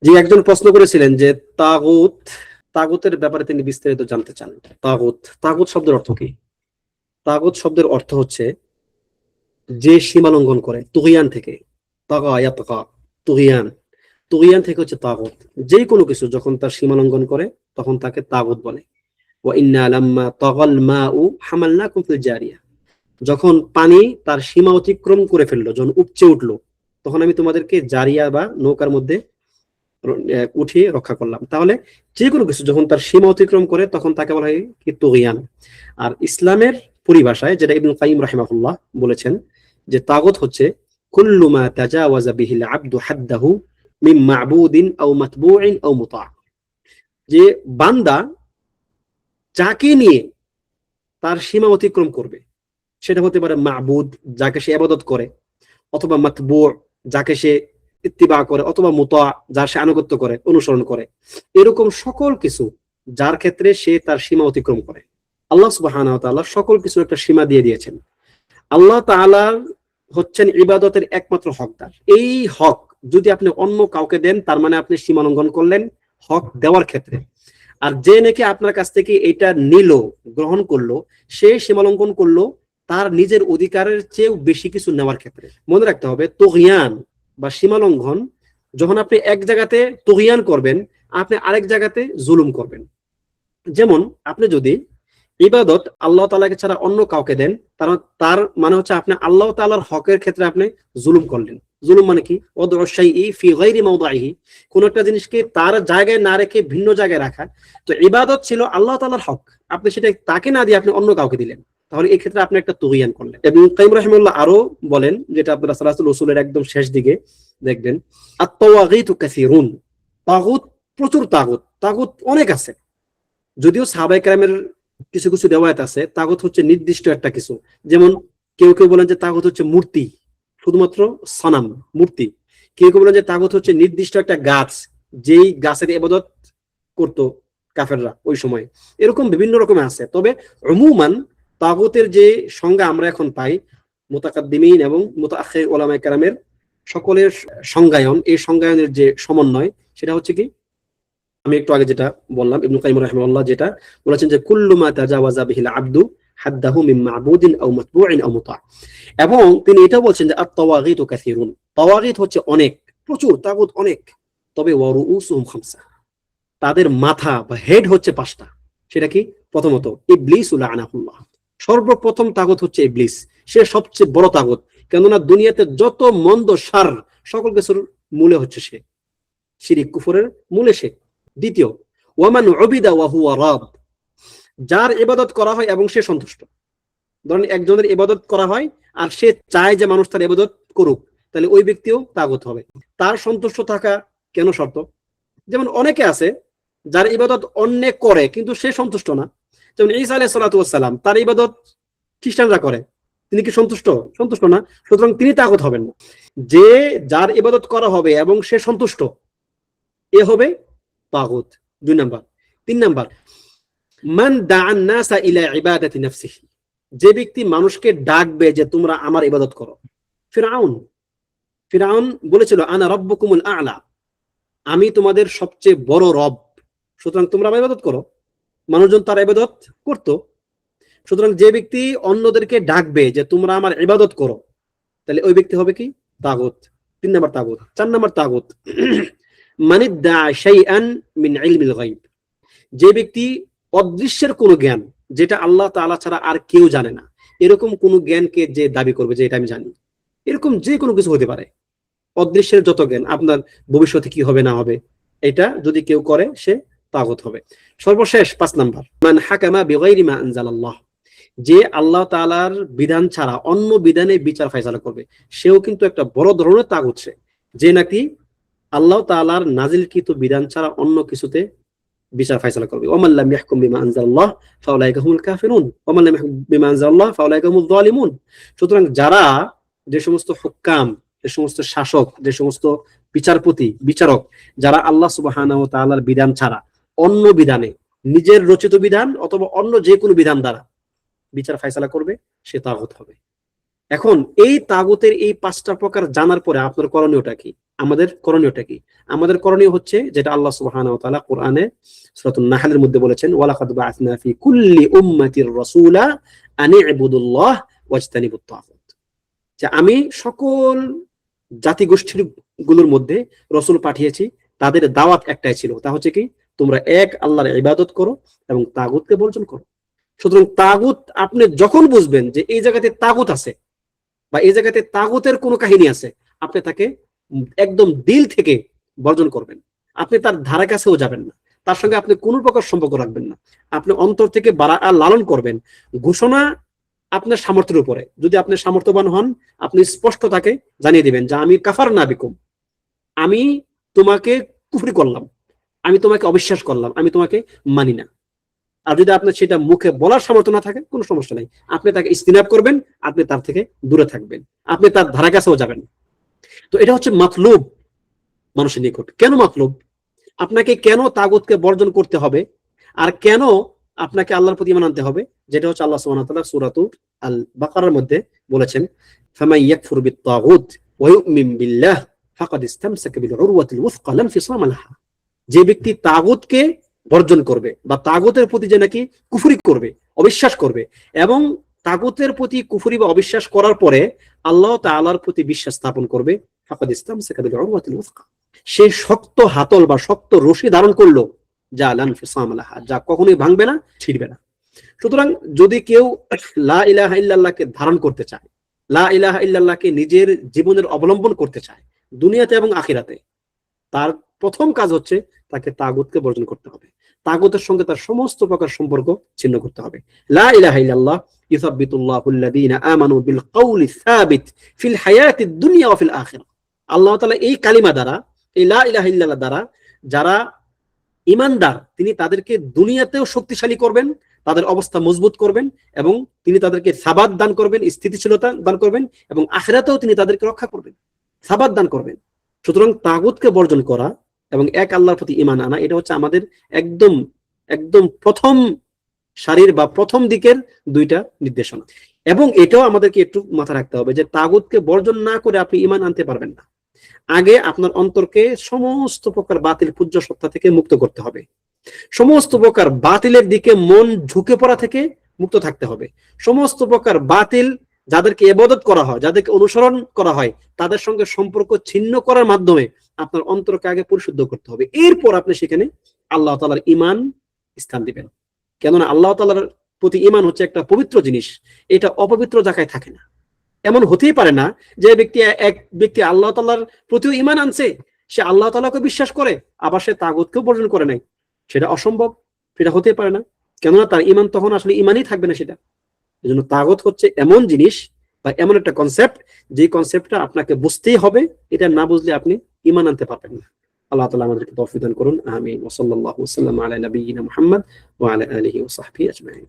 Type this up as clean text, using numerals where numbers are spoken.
যে একজন প্রশ্ন করেছিলেন যে তাগুত, তাগুতের ব্যাপারে তিনি বিস্তারিত জানতে চান। তাগুত, তাগুত শব্দের অর্থ কি? তাগুত শব্দের অর্থ হচ্ছে যে সীমা লঙ্ঘন করে, তুগিয়ান থেকে। তাগা ইয়াতগা, তুগিয়ান, তুগিয়ান থেকে হচ্ছে তাগুত। যে কোনো কিছু যখন তার সীমা লঙ্ঘন করে তখন তাকে তাগুত বলে। ওয়া ইন্না লাম্মা তাগাল মাউ হামালনাকুম ফিল জারিয়া, যখন পানি তার সীমা অতিক্রম করে ফেললো, যখন উপচে উঠলো, তখন আমি তোমাদেরকে জারিয়া বা নৌকার মধ্যে উঠিয়ে রক্ষা করলাম। তাহলে যে কোনো কিছু যখন তার সীমা অতিক্রম করে তখন তাকে বলা হয় কি তুগিয়ান। আর ইসলামের পরিভাষায় যেটা ইবনুল কাইয়িম রাহিমাহুল্লাহ বলেছেন যে তাগুত হচ্ছে কুল্লু মা তাজাওয়াজা বিহিল আবদু হাদ্দাহু মিন মা'বুদিন আও মাতবুইন আও মুতা', যে বান্দা যাকে নিয়ে তার সীমা অতিক্রম করবে, সেটা হতে পারে মা'বুদ, যাকে সে ইবাদত করে, অথবা মাতবু', যাকে সে ইত্তিবা করে, অথবা মুতা', যার সে আনুগত্য করে, অনুসরণ করে। এরকম সকল কিছু যার ক্ষেত্রে সে তার সীমা অতিক্রম করে। আল্লাহ সুবহানাহু ওয়া তাআলা সকল কিছু একটা সীমা দিয়ে দিয়েছেন। আল্লাহ তাআলা হচ্ছেন ইবাদতের একমাত্র হকদার। এই হক যদি আপনি অন্য কাউকে দেন, তার মানে আপনি সীমা লঙ্ঘন করলেন হক দেওয়ার ক্ষেত্রে। আর যে নাকি আপনার কাছ থেকে এটা নিল, গ্রহণ করলো, সে সীমা লঙ্ঘন করলো তার নিজের অধিকারের চেয়েও বেশি কিছু নেওয়ার ক্ষেত্রে। মনে রাখতে হবে তুগয়ান বা সীমা লঙ্ঘন, যখন আপনি এক জায়গাতে তুগয়ান করবেন, আপনি আরেক জায়গাতে জুলুম করবেন। যেমন আপনি যদি ইবাদত আল্লাহ তাআলাকে ছাড়া অন্য কাউকে দেন, তার মানে হচ্ছে আপনি আল্লাহ তাআলার হকের ক্ষেত্রে আপনি জুলুম করলেন। জুলুম মানে কি? ওয়াদউ শাইই ফি গায়রি মাওদিহি, কোন একটা জিনিসকে তার জায়গায় না রেখে ভিন্ন জায়গায় রাখা। তো ইবাদত ছিল আল্লাহ তাআলার হক, আপনি সেটা তাকে না দিয়ে আপনি অন্য কাউকে দিলেন, তাহলে এই ক্ষেত্রে আপনি একটা তুগয়ান করলেন। ইবনে কাইয়িম রাহিমাহুল্লাহ আরো বলেন, যেটা আপনারা সালাতুল উসুলের একদম শেষ দিকে দেখবেন, আত-তাওয়াগীতু কাসীরুন, তাগুত প্রচুর, তাগুত তাগুত অনেক আছে। যদিও সাহাবায়ে কেরামের কিছু কিছু রিওয়ায়াত আছে তাগুত হচ্ছে নির্দিষ্ট একটা কিছু। যেমন কেউ কেউ বলেন যে তাগুত হচ্ছে মূর্তি, শুধুমাত্র সনাম, মূর্তি। কেউ কেউ বলেন যে তাগুত হচ্ছে নির্দিষ্ট একটা গাছ, যেই গাছের ইবাদত করতো কাফেররা ওই সময়। এরকম বিভিন্ন রকমের আছে। তবে উমুমান তাগুতের যে সংজ্ঞা আমরা এখন পাই, মুতাকাদ্দিমিন এবং মুতাআখির উলামায়ে কেরামের সকলের সংজ্ঞায়ন, এই সংজ্ঞায়নের যে সমন্বয়, সেটা হচ্ছে কি, আমি একটু আগে যেটা বললাম, ইবনে কাইয়িম রাহিমাহুল্লাহ যেটা বলেছেন যে কুল্লু মা তাজাওয়াজা বিহিল আবদু হাদ্দাহু মিন মা'বুদিন আও মাতবুইন আও মুতা'। এবং তিনি এটা বলছেন যে আত-তাওয়াগীতু কাসীরুন, তাওয়াগীত হচ্ছে অনেক, প্রচুর, তাগুত অনেক। তবে ওয়া রুউসুহুম খামসা, তাদের মাথা বা হেড হচ্ছে পাঁচটা। সেটা কি? প্রথমত ইবলিস লাআনাহুল্লাহ, সর্বপ্রথম তাগুত হচ্ছে ইবলিস, সে সবচেয়ে বড় তাগুত। কেননা দুনিয়াতে যত মন্দ শার, সকল কিছুর মূলে হচ্ছে সে, শিরিক কুফরের মূলে সে। দ্বিতীয়, ওয়ামান উবিদা ওয়া হুয়া রাদ, যার ইবাদত করা হয় এবং সে সন্তুষ্ট। ধরেন একজনের ইবাদত করা হয় আর সে চায় যে মানুষ তার ইবাদত করুক, তাহলে ওই ব্যক্তিও তাগুত হবে। তার সন্তুষ্ট থাকা কেন শর্ত? যেমন অনেকে আছে যার ইবাদত অন্য করে কিন্তু সে সন্তুষ্ট না। যেমন ঈসা আলাইহিস সালাতু ওয়াস সালাম, তার ইবাদত খ্রিস্টানরা করে, তিনি কি সন্তুষ্ট? সন্তুষ্ট না, সুতরাং তিনি তাগুত হবেন না। যে যার ইবাদত করা হবে এবং সে সন্তুষ্ট, এ হবে তাগুত। 2 নাম্বার। 3 নাম্বার, মান দাআন নাসা ইলা ইবাদাতি নাফসিহি, যে ব্যক্তি মানুষকে ডাকবে যে তোমরা আমার ইবাদত করো। ফিরআউন, ফিরআউন বলেছিল আনা রাব্বুকুমুল আ'লা, আমি তোমাদের সবচেয়ে বড় রব, সুতরাং তোমরা আমার ইবাদত করো। মানুষজন তার ইবাদত করত। সুতরাং যে ব্যক্তি অন্যদেরকে ডাকবে যে তোমরা আমার ইবাদত করো, তাহলে ওই ব্যক্তি হবে কি? তাগুত। 3 নাম্বার তাগুত। 4 নাম্বার তাগুত, মানিদ্দা শাইআন মিন ইলমিল গায়ব, যে ব্যক্তি অদৃশ্যের কোন জ্ঞান, যেটা আল্লাহ তাআলা ছাড়া আর কেউ জানে না, এরকম কোন জ্ঞানকে যে দাবি করবে যে এটা আমি জানি, এরকম যে কোনো কিছু হতে পারে। অদৃশ্যের যত জ্ঞান, আপনার ভবিষ্যতে কি হবে না হবে, এটা যদি কেউ করে সে তাগুত হবে। সর্বশেষ 5 নাম্বার, মান হাকামা বিগাইরি মা আনজালাল্লাহ, যে আল্লাহ তাআলার বিধান ছাড়া অন্য বিধানে বিচার ফায়সালা করবে, সেও কিন্তু একটা বড় ধরনের তাগুত। সে যে নাকি আল্লাহ তাআলার নাজিলকৃত বিধান ছাড়া অন্য কিছুতে বিচার ফায়সালা করবে। ওয়ামান লাম ইয়াহকুম বিমা আনজালাল্লাহ ফাউলাইকা হুমুল কাফিরুন ওয়ামান লাম ইয়াহকুম বিমা আনজালাল্লাহ ফাউলাইকা হুমুয যালিমুন। সুতরাং যারা, যে সমস্ত হুক্কাম, যে সমস্ত শাসক, যে সমস্ত বিচারপতি, বিচারক, যারা আল্লাহ সুবহানাহু ওয়া তাআলার বিধান ছাড়া অন্য বিধানে, নিজের রচিত বিধান অথবা অন্য যে কোনো বিধান দ্বারা বিচার ফায়সালা করবে, সে তাগুত হবে। এখন এই তাগুতের এই 5টা প্রকার জানার পরে আপনার করণীয়টা কি? আমাদের করণীয়টা কি? আমাদের করণীয় হচ্ছে যেটা আল্লাহ সুবহানাহু ওয়া তাআলা কোরআনে সূরাতুন নাহলের মধ্যে বলেছেন, ওয়ালাকাদ বা'আসনা ফি কুল্লি উম্মাতির রাসূলা আন ইবুদুল্লাহ ওয়াজতানিবুত তাগুত। যে আমি সকল জাতিগোষ্ঠীর গুলোর মধ্যে রসুল পাঠিয়েছি, তাদের দাওয়াত একটাই ছিল, তা হচ্ছে কি তোমরা এক আল্লাহর ইবাদত করো এবং তাগুতকে বর্জন করো। সুতরাং তাগুত আপনি যখন বুঝবেন যে এই জায়গাতে তাগুত আছে বা এই জায়গাতে তাগুতের কোনো কাহিনী আছে, আপনি তাকে একদম দিল থেকে বর্জন করবেন। আপনি তার ধারা কাছেও যাবেন না, তার সঙ্গে আপনি কোনো প্রকার সম্পর্ক রাখবেন না। আপনি অন্তর থেকে বারাআ লালন করবেন। ঘোষণা আপনার সামর্থ্যের উপরে, যদি আপনি সামর্থ্যবান হন আপনি স্পষ্ট তাকে জানিয়ে দিবেন যে আমি কাফার না বিকুম, আমি তোমাকে কুফরি করলাম, আমি তোমাকে অবিশ্বাস করলাম, আমি তোমাকে মানি না। আর যদি আপনার সেটা মুখে বলার সামর্থ্য না থাকে, কোনো সমস্যা নেই, আপনি তাকে ইস্তিনাব করবেন, আপনি তার থেকে দূরে থাকবেন, আপনি তার ধারা কাছেও যাবেন। তো এটা হচ্ছে মাতলুব মানুষের নিকট। কেন মাতলুব? আপনাকে কেন তাগুতকে বর্জন করতে হবে আর কেন আপনাকে আল্লাহর প্রতি ঈমান আনতে হবে, যেটা হচ্ছে আল্লাহ সুবহানাহু ওয়া তাআলা সূরাতুল আল বাকারার মধ্যে বলেছেন, ফামান ইয়াকফুর বিত-তাগুত ওয়া ইউমিন বিল্লাহ ফাকাদ ইসতামসাকা বিল উরওয়াতিল ওয়াসকা লা ইনফিসামা লাহা। যে ব্যক্তি তাগুতকে বর্জন করবে বা তাগুতের প্রতি যে নাকি কুফরি করবে, অবিশ্বাস করবে, এবং তাগুতের প্রতি কুফরি বা অবিশ্বাস করার পরে আল্লাহ তাআলার প্রতি বিশ্বাস স্থাপন করবে, ফাকাদ ইসতামসাকা বিল উরওয়াতিল ওয়াসকা, সে শক্ত হাতল বা শক্ত রশি ধারণ করলো, যা লা ইনফিসামা লাহা, যা কখনোই ভাঙবে না, ছিঁড়বে না। সুতরাং যদি কেউ লা ইলাহা ইল্লাল্লাহকে ধারণ করতে চায়, লা ইলাহা ইল্লাল্লাহকে নিজের জীবনের অবলম্বন করতে চায় দুনিয়াতে এবং আখিরাতে, তার প্রথম কাজ হচ্ছে তাকে তাগুতকে বর্জন করতে হবে। তাগুতের সঙ্গে তার সমস্ত প্রকার সম্পর্ক ছিন্ন করতে হবে। লা ইলাহা ইল্লাল্লাহ ইউসাব্বিতুল্লাহুল্লাযীনা আমানু বিল কওলি সাবিত ফিল হায়াতিদ দুনিয়া ওয়া ফিল আখিরাহ। আল্লাহ তাআলা এই কালিমা দ্বারা, এই লা ইলাহা ইল্লাল্লাহ দ্বারা যারা ঈমানদার তিনি তাদেরকে দুনিয়াতেও শক্তিশালী করবেন, তাদের অবস্থা মজবুত করবেন, এবং তিনি তাদেরকে সাবাত দান করবেন, স্থিতিশীলতা দান করবেন, এবং আখিরাতেও তিনি তাদেরকে রক্ষা করবেন, সাবাত দান করবেন। সুতরাং তাগুতকে বর্জন করা এবং এক আল্লাহর প্রতি ঈমান আনা, এটা হচ্ছে আমাদের একদম একদম প্রথম সারির বা প্রথম দিকের দুইটা নির্দেশনা। এবং এটাও আমাদেরকে একটু মাথায় রাখতে হবে যে তাগুতকে বর্জন না করে আপনি ঈমান আনতে পারবেন না। আগে আপনার অন্তরকে সমস্ত প্রকার বাতিল পূজ্য সত্তা থেকে মুক্ত করতে হবে, সমস্ত প্রকার বাতিলের দিকে মন ঝুঁকে পড়া থেকে মুক্ত থাকতে হবে, সমস্ত প্রকার বাতিল যাদেরকে ইবাদত করা হয়, যাদেরকে অনুসরণ করা হয়, তাদের সঙ্গে সম্পর্ক ছিন্ন করার মাধ্যমে আপনার অন্তরকে আগে পরিশুদ্ধ করতে হবে। এরপর আপনি সেখানে আল্লাহ তাআলার ঈমান স্থান দিবেন। কেননা আল্লাহ তাআলার প্রতি ঈমান হচ্ছে একটা পবিত্র জিনিস, এটা অপবিত্র জায়গায় থাকে না। এমন হতেই পারে না যে এক ব্যক্তি আল্লাহ তাআলার প্রতিও ঈমান আনছে, সে আল্লাহ তাআলাকে বিশ্বাস করে আবার সে তাগুতকেও বর্জন করে নাই, সেটা অসম্ভব, সেটা হতে পারে না। কেননা তার ঈমান তখন আসলে ঈমানই থাকবে না সেটা। এজন্য তাগুত হচ্ছে এমন জিনিস বা এমন একটা কনসেপ্ট, যে কনসেপ্টটা আপনাকে বুঝতেই হবে, এটা না বুঝলে আপনি ঈমান আনতে পারবেন না। আল্লাহ তাআলা আমাদেরকে তৌফিক দান করুন, আমিন। ওয়া সাল্লাল্লাহু ওয়া সাল্লাম আলা নাবিয়িনা মুহাম্মদ ওয়া আলা আলিহি ওয়া সাহবিহি আজমাইন।